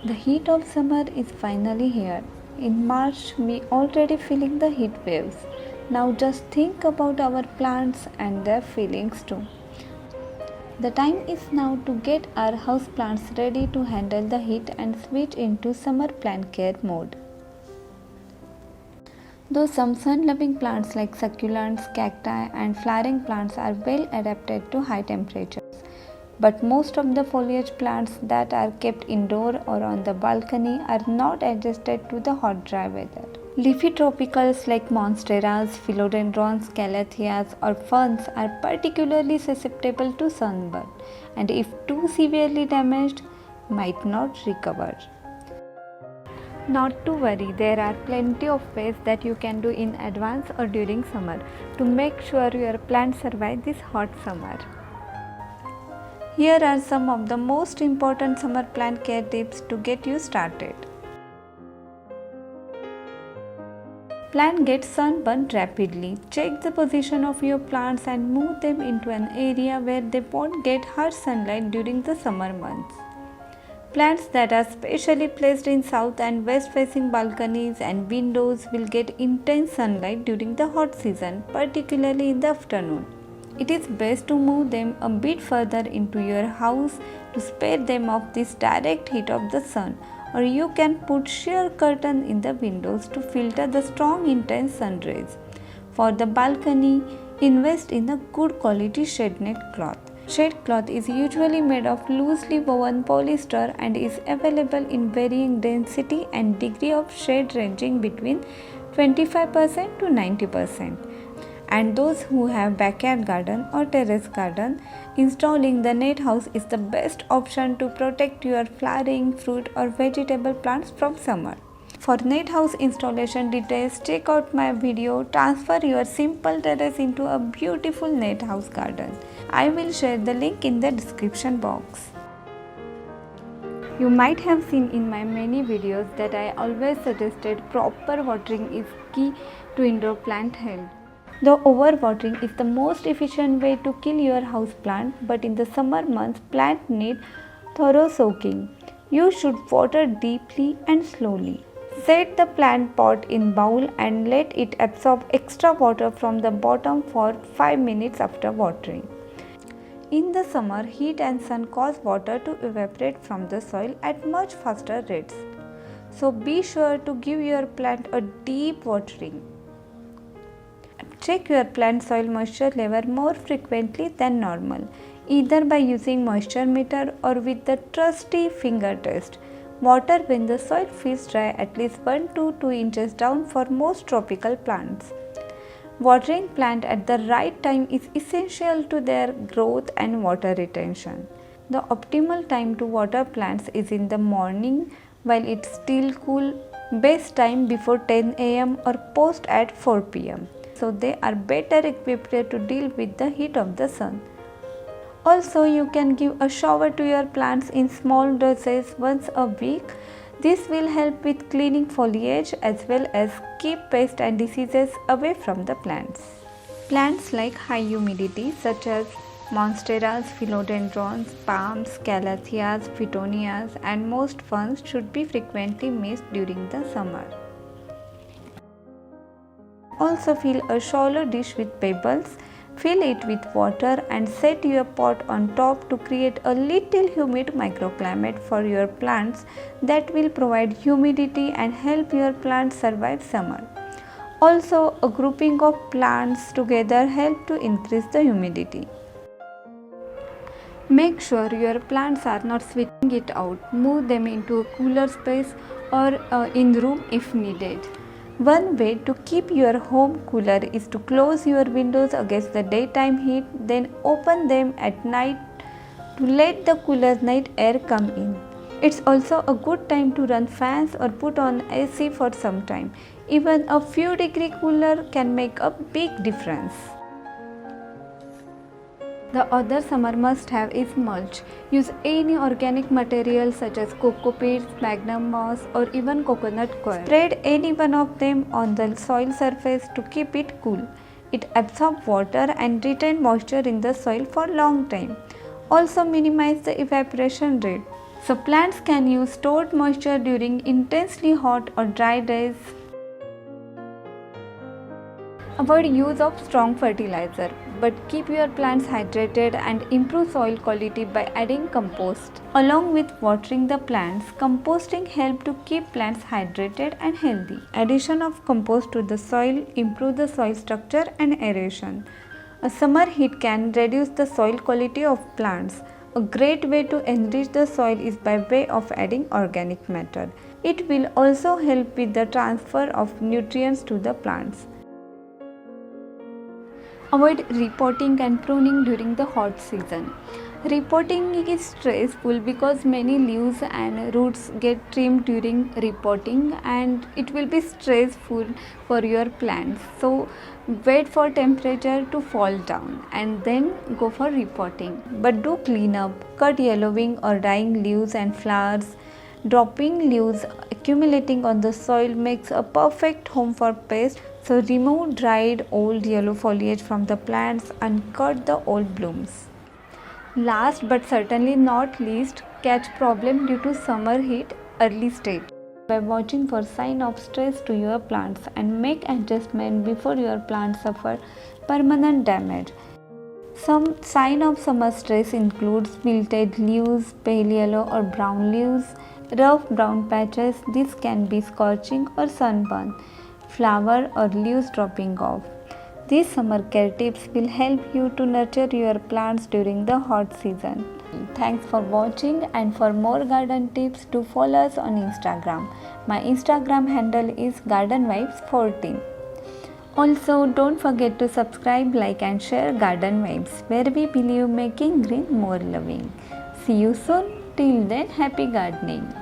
The heat of summer is finally here. In March, we already feeling the heat waves. Now just think about our plants and their feelings too. The time is now to get our house plants ready to handle the heat and switch into summer plant care mode. Though some sun-loving plants like succulents, cacti and flowering plants are well adapted to high temperatures, but most of the foliage plants that are kept indoor or on the balcony are not adjusted to the hot dry weather. Leafy tropicals like monsteras, philodendrons, calatheas or ferns are particularly susceptible to sunburn and if too severely damaged might not recover. Not to worry, there are plenty of ways that you can do in advance or during summer to make sure your plants survive this hot summer. Here are some of the most important summer plant care tips to get you started. Plant gets sunburned rapidly. Check the position of your plants and move them into an area where they won't get harsh sunlight during the summer months. Plants that are specially placed in south and west facing balconies and windows will get intense sunlight during the hot season, particularly in the afternoon. It is best to move them a bit further into your house to spare them of this direct heat of the sun, or you can put sheer curtain in the windows to filter the strong intense sun rays. For the balcony, invest in a good quality shade net cloth. Shade cloth is usually made of loosely woven polyester and is available in varying density and degree of shade ranging between 25% to 90%. And those who have backyard garden or terrace garden, installing the net house is the best option to protect your flowering, fruit or vegetable plants from summer. For net house installation details, check out my video Transfer Your Simple Terrace into a Beautiful Net House Garden. I will share the link in the description box. You might have seen in my many videos that I always suggested proper watering is key to indoor plant health. Though overwatering is the most efficient way to kill your house plant, but in the summer months plants need thorough soaking. You should water deeply and slowly. Set the plant pot in bowl and let it absorb extra water from the bottom for 5 minutes after watering. In the summer, heat and sun cause water to evaporate from the soil at much faster rates. So be sure to give your plant a deep watering. Check your plant soil moisture level more frequently than normal, either by using moisture meter or with the trusty finger test. Water when the soil feels dry at least 1 to 2 inches down for most tropical plants. Watering plant at the right time is essential to their growth and water retention. The optimal time to water plants is in the morning while it's still cool, best time before 10 am or post at 4 pm. So they are better equipped to deal with the heat of the sun. Also, you can give a shower to your plants in small doses once a week. This will help with cleaning foliage as well as keep pests and diseases away from the plants. Plants like high humidity such as monsteras, philodendrons, palms, calatheas, petunias and most ferns should be frequently mixed during the summer. Also fill a shallow dish with pebbles. Fill it with water and set your pot on top to create a little humid microclimate for your plants that will provide humidity and help your plants survive summer. Also, a grouping of plants together help to increase the humidity. Make sure your plants are not switching it out. Move them into a cooler space or in room if needed. One way to keep your home cooler is to close your windows against the daytime heat, then open them at night to let the cooler night air come in. It's also a good time to run fans or put on AC for some time. Even a few degree cooler can make a big difference. The other summer must-have is mulch. Use any organic material such as coco peats, sphagnum moss or even coconut coir. Spread any one of them on the soil surface to keep it cool. It absorbs water and retains moisture in the soil for long time. Also minimize the evaporation rate. So plants can use stored moisture during intensely hot or dry days. Avoid use of strong fertilizer, but keep your plants hydrated and improve soil quality by adding compost. Along with watering the plants, composting helps to keep plants hydrated and healthy. Addition of compost to the soil improves the soil structure and aeration. A summer heat can reduce the soil quality of plants. A great way to enrich the soil is by way of adding organic matter. It will also help with the transfer of nutrients to the plants. Avoid repotting and pruning during the hot season. Repotting is stressful because many leaves and roots get trimmed during repotting, and it will be stressful for your plants. So wait for temperature to fall down and then go for repotting. But do clean up, cut yellowing or dying leaves and flowers. Dropping leaves accumulating on the soil makes a perfect home for pests. So remove dried old yellow foliage from the plants and cut the old blooms. Last but certainly not least, catch problem due to summer heat early stage by watching for sign of stress to your plants and make adjustment before your plants suffer permanent damage. Some sign of summer stress includes wilted leaves, pale yellow or brown leaves, rough brown patches. This can be scorching or sunburn, flower or leaves dropping off. These summer care tips will help you to nurture your plants during the hot season. Thanks for watching, and for more garden tips do follow us on Instagram. My Instagram handle is gardenvibes14. Also, don't forget to subscribe, like and share Garden Vibes, where we believe making green more loving. See you soon. Till then, happy gardening.